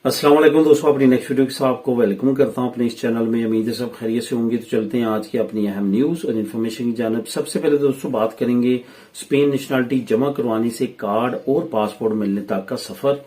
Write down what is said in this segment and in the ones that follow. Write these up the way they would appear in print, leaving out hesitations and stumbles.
अस्सलाम वालेकुम दोस्तों, अपनी नेक्स्ट वीडियो के साथ आपको वेलकम करता हूं अपने इस चैनल में। उम्मीद है सब खैरियत से होंगे। तो चलते हैं आज की अपनी अहम न्यूज और इन्फॉर्मेशन की जानिब। सबसे पहले दोस्तों बात करेंगे स्पेन नेशनलिटी जमा करवाने से कार्ड और पासपोर्ट मिलने तक का सफर।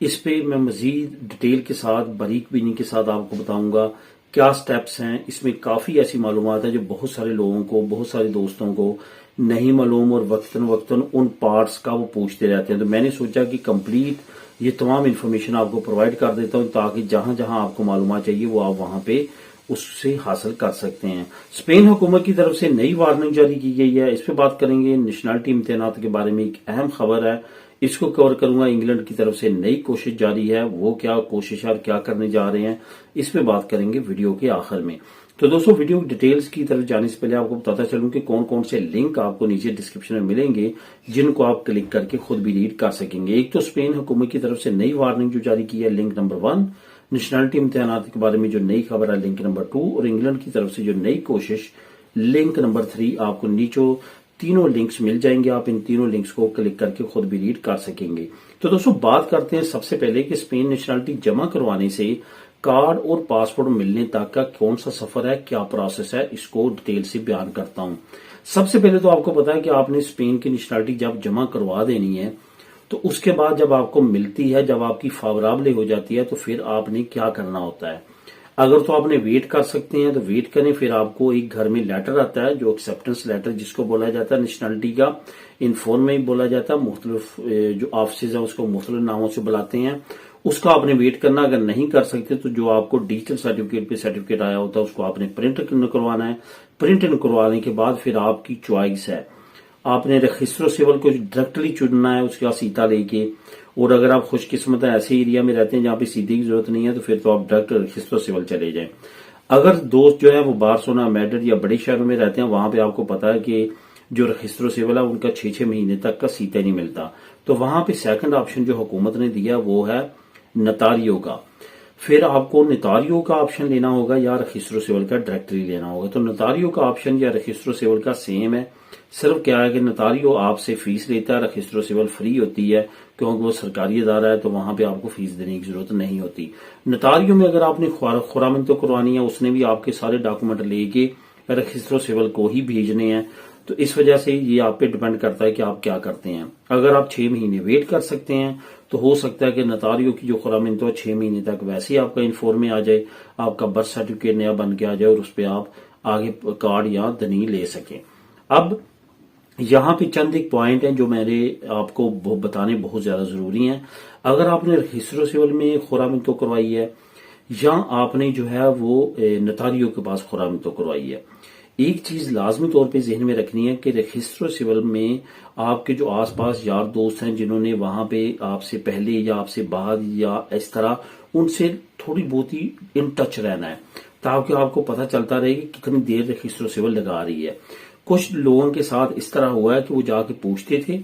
इस पे मैं मजीद डिटेल के साथ बारीक बीनी के साथ आपको बताऊंगा क्या स्टेप्स हैं। इसमें काफी ऐसी मालूमात है जो बहुत सारे लोगों को, बहुत सारे दोस्तों को नहीं मालूम और वक्तन वक्तन उन पार्ट्स का वो पूछते रहते हैं। तो मैंने सोचा कि कंप्लीट ये तमाम इन्फॉर्मेशन आपको प्रोवाइड कर देता हूं ताकि जहां जहां आपको मालूमात चाहिए वो आप वहां पे उससे हासिल कर सकते हैं। स्पेन हुकूमत की तरफ से नई वार्निंग जारी की गई है, इस पे बात करेंगे। नेशनलिटी इम्तिहानात के बारे में एक अहम खबर है, इसको कवर करूंगा। इंग्लैंड की तरफ से नई कोशिश जारी है, वो क्या कोशिश है और क्या करने जा रहे हैं, इस पे बात करेंगे वीडियो के आखिर में। तो दोस्तों वीडियो डिटेल्स की तरफ जाने से पहले आपको बताता चलूं कि कौन कौन से लिंक आपको नीचे डिस्क्रिप्शन में मिलेंगे जिनको आप क्लिक करके खुद भी रीड कर सकेंगे। एक तो स्पेन हुकूमत की तरफ से नई वार्निंग जो जारी की है, लिंक नंबर 1। नेशनलिटी इम्तिहानात के बारे में जो नई खबर है, लिंक नंबर 2। और इंग्लैंड की तरफ से जो नई कोशिश, लिंक नंबर 3। आपको नीचे तीनों लिंक्स मिल जाएंगे, आप इन तीनों लिंक्स को क्लिक करके खुद भी रीड कर सकेंगे। तो दोस्तों बात करते हैं सबसे पहले कि स्पेन नेशनलिटी जमा करवाने से कार्ड और पासपोर्ट मिलने तक का कौन सा सफर है, क्या प्रोसेस है, इसको डिटेल से बयान करता हूं। सबसे पहले तो आपको पता है कि आपने स्पेन की नेशनलिटी जब जमा करवा देनी है तो उसके बाद जब आपको मिलती है, जब आपकी फावराबले हो जाती है, तो फिर आपने क्या करना होता है। अगर तो आपने वेट कर सकते हैं तो वेट करें, फिर आपको एक घर में लेटर आता है जो एक्सेप्टेंस लेटर जिसको बोला जाता है नेशनलिटी का, इन फॉर्म में ही बोला जाता है। मुख्तलिफ जो ऑफिस है उसको मुख्तलिफ नामों से बुलाते हैं, उसका आपने वेट करना। अगर नहीं कर सकते तो जो आपको डिजिटल सर्टिफिकेट पे सर्टिफिकेट आया होता है उसको आपने प्रिंट करवाना है। प्रिंट करवाने के बाद फिर आपकी चॉइस है, आपने रजिस्ट्रो सिविल को डायरेक्टली चुनना है उसका सीधा लेके। और अगर आप खुशकिस्मत है ऐसे एरिया में रहते हैं जहां पे सीधे की जरूरत नहीं है तो फिर तो आप डायरेक्ट रजिस्ट्रो सिविल चले जाएं। अगर दोस्त जो है वो बार्सिलोना, मैड्रिड या बड़े शहरों में रहते हैं, वहां पे आपको पता है कि जो रजिस्ट्रो सिविल है उनका 6-6 महीने तक का सीधा नहीं मिलता। तो वहां पे सेकंड ऑप्शन जो हुकूमत ने दिया वो है नतारियो का। फिर आपको नतारियो का ऑप्शन लेना होगा या रजिस्ट्रो सिविल का डायरेक्टली लेना होगा। तो नतारियो का ऑप्शन या रजिस्ट्रो सिविल का सेम है, सिर्फ क्या है कि नतारियो आपसे फीस लेता है, रजिस्ट्रो सिविल फ्री होती है क्योंकि वो सरकारी अदारा है, तो वहां पे आपको फीस देने की जरूरत नहीं होती। नतारियो में अगर आपने खुरामन तो करवानी है, उसने भी आपके सारे डॉक्यूमेंट लेके रजिस्ट्रो सिविल को ही भेजने हैं। तो इस वजह से ये आप पे डिपेंड करता है कि आप क्या करते हैं। अगर आप 6 महीने वेट कर सकते हैं तो हो सकता है कि नतारियो की जो खुरामन तो 6 महीने तक वैसे ही आपका इन्फॉर्म में आ जाए, आपका बर्थ सर्टिफिकेट नया बन के आ जाए और उस पर आप आगे कार्ड या दनी ले सकें। अब यहाँ पे चंद एक पॉइंट हैं जो मैंने आपको बताने बहुत ज्यादा जरूरी हैं। अगर आपने रजिस्ट्रो सिविल में खुरामन तो करवाई है या आपने जो है वो नतारियो के पास खुरामन तो करवाई है, एक चीज लाजमी तौर पे जहन में रखनी है कि रजिस्ट्रो सिविल में आपके जो आसपास यार दोस्त हैं जिन्होंने वहां पे आपसे पहले या आपसे बाद या इस तरह, उनसे थोड़ी बहुत ही इन टच रहना है ताकि आपको पता चलता रहे कि कितनी देर रजिस्ट्रो सिविल लगा रही है। कुछ लोगों के साथ इस तरह हुआ है कि वो जाके पूछते थे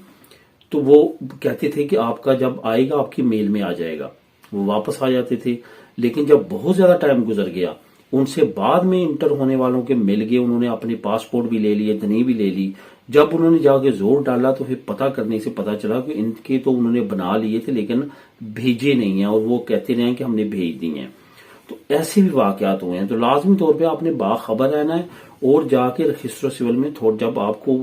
तो वो कहते थे कि आपका जब आएगा आपकी मेल में आ जाएगा, वो वापस आ जाते थे। लेकिन जब बहुत ज्यादा टाइम गुजर गया, उनसे बाद में इंटर होने वालों के मिल गए, उन्होंने अपने पासपोर्ट भी ले लिए, दनी भी ले ली। जब उन्होंने जाके जोर डाला तो फिर पता करने से पता चला कि इनके तो उन्होंने बना लिए थे लेकिन भेजे नहीं है, और वो कहते रहे कि हमने भेज दिए हैं। तो ऐसे भी वाकयात हुए हैं। तो लाजमी तौर पे आपने बाखबर रहना है और जाके रजिस्ट्रो सिविल में थोड़ा जब आपको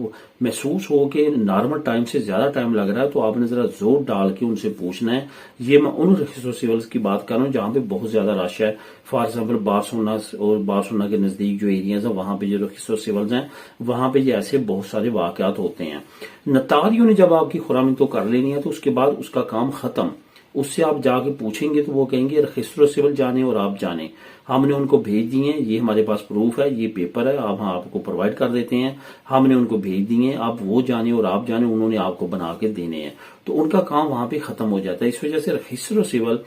महसूस हो कि नॉर्मल टाइम से ज्यादा टाइम लग रहा है तो आपने जरा जोर डाल के उनसे पूछना है। ये मैं उन रजिस्ट्रो सिविल की बात कर रहा हूँ जहां पे बहुत ज्यादा रश है। फॉर एग्जाम्पल बार्सिलोना और बार्सिलोना के नजदीक जो एरियाज है वहां पे जो रजिस्ट्रो सिविल हैं वहां पे ऐसे बहुत सारे वाकयात होते हैं। नतारियो ने जब आपकी खुरामन तो कर लेनी है तो उसके बाद उसका काम खत्म। उससे आप जाके पूछेंगे तो वो कहेंगे रजिस्ट्रो सिविल जाने और आप जाने, हमने उनको भेज दिए हैं, ये हमारे पास प्रूफ है, ये पेपर है, आप आपको प्रोवाइड कर देते हैं, हमने उनको भेज दिए हैं, आप वो जाने और आप जाने, उन्होंने आपको बना के देने हैं। तो उनका काम वहां पे खत्म हो जाता है। इस वजह से रजिस्ट्रो सिविल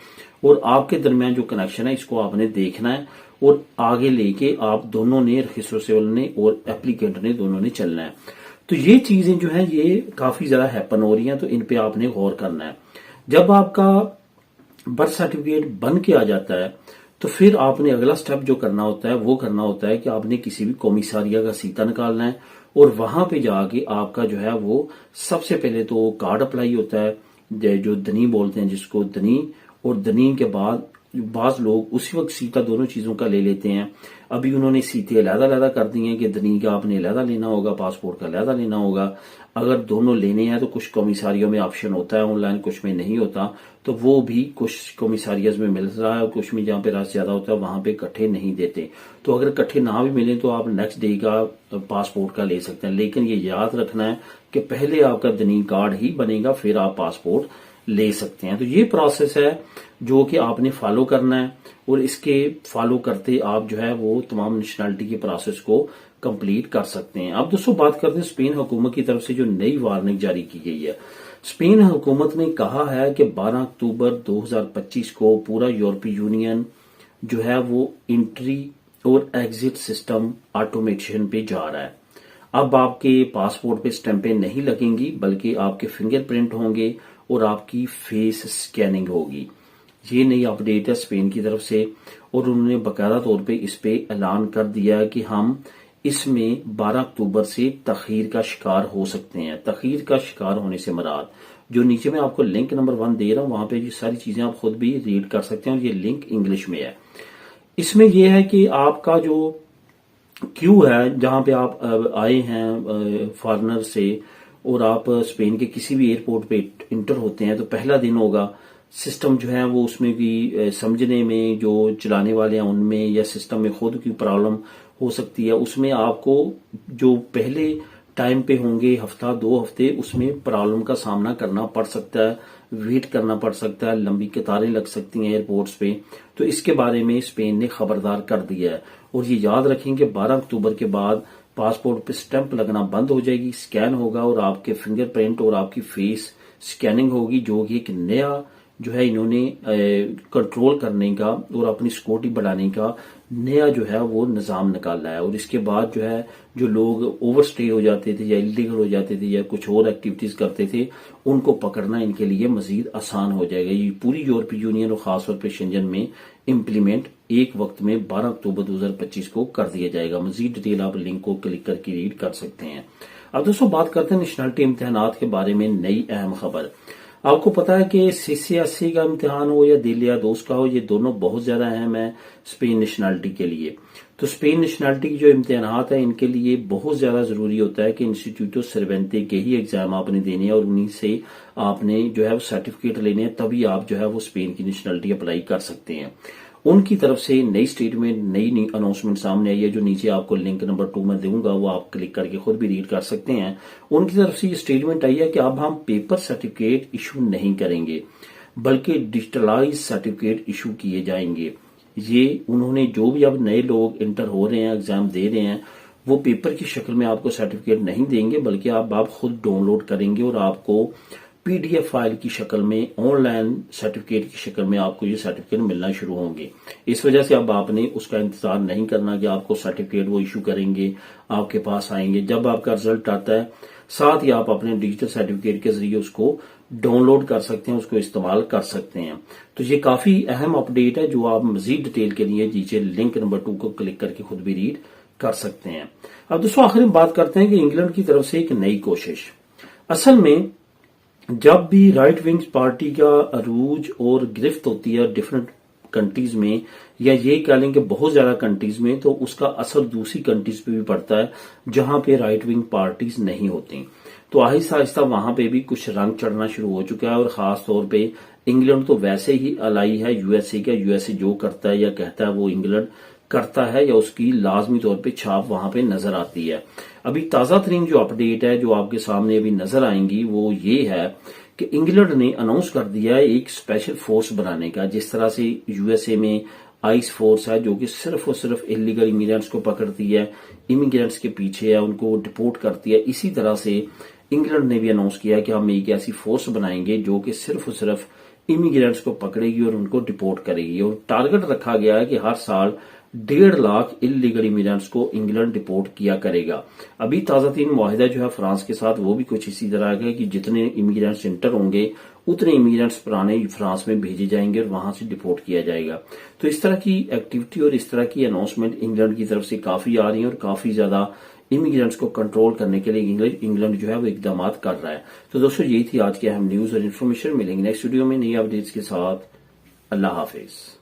और आपके दरमियान जो कनेक्शन है इसको आपने देखना है और आगे लेके आप दोनों ने, रजिस्ट्रो सिविल ने और एप्लीकेंट ने, दोनों ने चलना है। तो ये चीजें जो है ये काफी ज्यादा हैपन हो रही हैं, तो इन पे आपने गौर करना है। जब आपका बर्थ सर्टिफिकेट बन के आ जाता है तो फिर आपने अगला स्टेप जो करना होता है वो करना होता है कि आपने किसी भी कॉमिसारिया का सीता निकालना है और वहां पे जाके आपका जो है वो सबसे पहले तो कार्ड अप्लाई होता है, जो दनी बोलते हैं जिसको, दनी, اور دنی کے بعد بعض لوگ اسی وقت سیٹا دونوں چیزوں کا لے لیتے ہیں. ابھی انہوں نے سیٹیں علیحدہ علیحدہ کر دی ہیں کہ دنی کا آپ نے علیحدہ لینا ہوگا، پاسپورٹ کا علیحدہ لینا ہوگا. اگر دونوں لینے ہیں تو کچھ کمیساریوں میں آپشن ہوتا ہے آن لائن، کچھ میں نہیں ہوتا، تو وہ بھی کچھ کمیساریز میں مل رہا ہے اور کچھ میں جہاں پہ رش زیادہ ہوتا ہے وہاں پہ اکٹھے نہیں دیتے. تو اگر اکٹھے نہ بھی ملیں تو آپ نیکسٹ ڈے کا پاسپورٹ کا لے سکتے ہیں. لیکن یہ یاد رکھنا ہے کہ پہلے آپ کا دنی کارڈ ہی بنے گا، پھر آپ پاسپورٹ لے سکتے ہیں. تو یہ پروسیس ہے جو کہ آپ نے فالو کرنا ہے، اور اس کے فالو کرتے آپ جو ہے وہ تمام نیشنلٹی کے پروسیس کو کمپلیٹ کر سکتے ہیں. اب دوستوں بات کرتے ہیں اسپین حکومت کی طرف سے جو نئی وارننگ جاری کی گئی ہے. اسپین حکومت نے کہا ہے کہ 12 اکتوبر 2025 کو پورا یورپی یونین جو ہے وہ انٹری اور ایگزٹ سسٹم آٹومیشن پہ جا رہا ہے. اب آپ کے پاسپورٹ پہ سٹیمپیں نہیں لگیں گی بلکہ آپ کے فنگر پرنٹ ہوں گے اور آپ کی فیس سکیننگ ہوگی. یہ نئی اپڈیٹ ہے اسپین کی طرف سے، اور انہوں نے باقاعدہ طور پہ اس پہ اعلان کر دیا کہ ہم اس میں 12 اکتوبر سے تاخیر کا شکار ہو سکتے ہیں. تاخیر کا شکار ہونے سے مراد جو نیچے میں آپ کو لنک نمبر 1 دے رہا ہوں وہاں پہ یہ ساری چیزیں آپ خود بھی ریڈ کر سکتے ہیں، اور یہ لنک انگلش میں ہے. اس میں یہ ہے کہ آپ کا جو کیو ہے جہاں پہ آپ آئے ہیں فارنر سے، اور آپ اسپین کے کسی بھی ایئرپورٹ پہ انٹر ہوتے ہیں تو پہلا دن ہوگا. سسٹم جو ہے وہ اس میں بھی سمجھنے میں جو چلانے والے ہیں ان میں یا سسٹم میں خود کی پرابلم ہو سکتی ہے. اس میں آپ کو جو پہلے ٹائم پہ ہوں گے ہفتہ 2 ہفتے اس میں پرابلم کا سامنا کرنا پڑ سکتا ہے، ویٹ کرنا پڑ سکتا ہے، لمبی قطاریں لگ سکتی ہیں ایئرپورٹس پہ. تو اس کے بارے میں اسپین نے خبردار کر دیا ہے. اور یہ یاد رکھیں کہ 12 اکتوبر کے بعد پاسپورٹ پہ سٹیمپ لگنا بند ہو جائے گی، سکین ہوگا اور آپ کے فنگر پرنٹ اور آپ کی فیس سکیننگ ہوگی، جو کہ ایک نیا جو ہے انہوں نے کنٹرول کرنے کا اور اپنی سیکورٹی بڑھانے کا نیا جو ہے وہ نظام نکالا ہے. اور اس کے بعد جو ہے جو لوگ اوور سٹے ہو جاتے تھے یا اللیگل ہو جاتے تھے یا کچھ اور ایکٹیویٹیز کرتے تھے ان کو پکڑنا ان کے لیے مزید آسان ہو جائے گا. یہ پوری یورپی یونین اور خاص طور پہ شنجن میں امپلیمنٹ ایک وقت میں 12 اکتوبر 2025 کو کر دیا جائے گا. مزید ڈیٹیل آپ لنک کو کلک کر کے ریڈ کر سکتے ہیں. اب دوستوں بات کرتے ہیں نیشنلٹی امتحانات کے بارے میں. نئی اہم خبر آپ کو پتا ہے کہ CCSE کا امتحان ہو یا دل یا دوست کا ہو، یہ دونوں بہت زیادہ اہم ہے اسپین نیشنلٹی کے لیے. تو اسپین نیشنلٹی کی جو امتحانات ہیں ان کے لیے بہت زیادہ ضروری ہوتا ہے کہ انسٹیٹیوٹو سروینتے کے ہی ایگزام آپ نے دینے ہیں اور انہی سے آپ نے جو ہے وہ سرٹیفکیٹ لینے ہیں، تبھی آپ جو ہے وہ اسپین کی نیشنلٹی اپلائی کر سکتے ہیں. ان کی طرف سے نئی اسٹیٹمنٹ، نئی اناؤنسمنٹ سامنے آئی ہے جو نیچے آپ کو لنک نمبر 2 میں دوں گا، وہ آپ کلک کر کے خود بھی ریڈ کر سکتے ہیں. ان کی طرف سے یہ اسٹیٹمنٹ آئی ہے کہ اب ہم پیپر سرٹیفکیٹ ایشو نہیں کریں گے بلکہ ڈیجیٹلائز سرٹیفکیٹ ایشو کیے جائیں گے. یہ انہوں نے جو بھی اب نئے لوگ انٹر ہو رہے ہیں ایگزام دے رہے ہیں وہ پیپر کی شکل میں آپ کو سرٹیفکیٹ نہیں دیں گے بلکہ آپ خود ڈاؤن لوڈ کریں گے اور آپ کو PDF فائل کی شکل میں آن لائن سرٹیفکیٹ کی شکل میں آپ کو یہ سرٹیفکیٹ ملنا شروع ہوں گے. اس وجہ سے اب آپ نے اس کا انتظار نہیں کرنا کہ آپ کو سرٹیفکیٹ وہ ایشو کریں گے آپ کے پاس آئیں گے. جب آپ کا رزلٹ آتا ہے ساتھ ہی آپ اپنے ڈیجیٹل سرٹیفکیٹ کے ذریعے اس کو ڈاؤن لوڈ کر سکتے ہیں، اس کو استعمال کر سکتے ہیں. تو یہ کافی اہم اپڈیٹ ہے جو آپ مزید ڈیٹیل کے لیے نیچے لنک نمبر 2 کو کلک کر کے خود بھی ریڈ کر سکتے ہیں. اب دوستوں آخر میں بات کرتے ہیں کہ انگلینڈ کی طرف سے ایک نئی کوشش. اصل میں جب بھی رائٹ ونگ پارٹی کا عروج اور گرفت ہوتی ہے ڈفرنٹ کنٹریز میں یا یہ کہہ لیں کہ بہت زیادہ کنٹریز میں، تو اس کا اثر دوسری کنٹریز پہ بھی پڑتا ہے جہاں پہ رائٹ ونگ پارٹیز نہیں ہوتی. تو آہستہ آہستہ وہاں پہ بھی کچھ رنگ چڑھنا شروع ہو چکا ہے. اور خاص طور پہ انگلینڈ تو ویسے ہی الائی ہے USA کا، USA جو کرتا ہے یا کہتا ہے وہ انگلینڈ کرتا ہے یا اس کی لازمی طور پہ چھاپ وہاں پہ نظر آتی ہے. ابھی تازہ ترین جو اپڈیٹ ہے جو آپ کے سامنے ابھی نظر آئیں گی وہ یہ ہے کہ انگلینڈ نے اناؤنس کر دیا ہے ایک اسپیشل فورس بنانے کا. جس طرح سے USA میں آئس فورس ہے جو کہ صرف اور صرف الیگل امیگرینٹس کو پکڑتی ہے، امیگرینٹس کے پیچھے ہے، ان کو ڈپورٹ کرتی ہے، اسی طرح سے انگلینڈ نے بھی اناؤنس کیا کہ ہم ایک ایسی فورس بنائیں گے جو کہ صرف اور صرف امیگرینٹس کو پکڑے گی اور ان کو ڈپورٹ کرے گی. اور ٹارگٹ رکھا گیا ہے کہ ہر سال 1.5 لاکھ اللیگل امیگرینٹس کو انگلینڈ ڈپورٹ کیا کرے گا. ابھی تازہ ترین معاہدہ جو ہے فرانس کے ساتھ وہ بھی کچھ اسی طرح کا ہے کہ جتنے امیگرینٹس انٹر ہوں گے اتنے امیگرینٹس پرانے فرانس میں بھیجے جائیں گے اور وہاں سے ڈپورٹ کیا جائے گا. تو اس طرح کی ایکٹیویٹی اور اس طرح کی اناؤنسمنٹ انگلینڈ کی طرف سے کافی آ رہی ہیں اور کافی زیادہ امیگرینٹس کو کنٹرول کرنے کے لیے انگلینڈ جو ہے وہ اقدامات کر رہا ہے. تو دوستو یہی تھی آج کی اہم نیوز اور انفارمیشن. ملیں گے نیکسٹ ویڈیو میں نئی اپڈیٹس کے ساتھ. اللہ حافظ.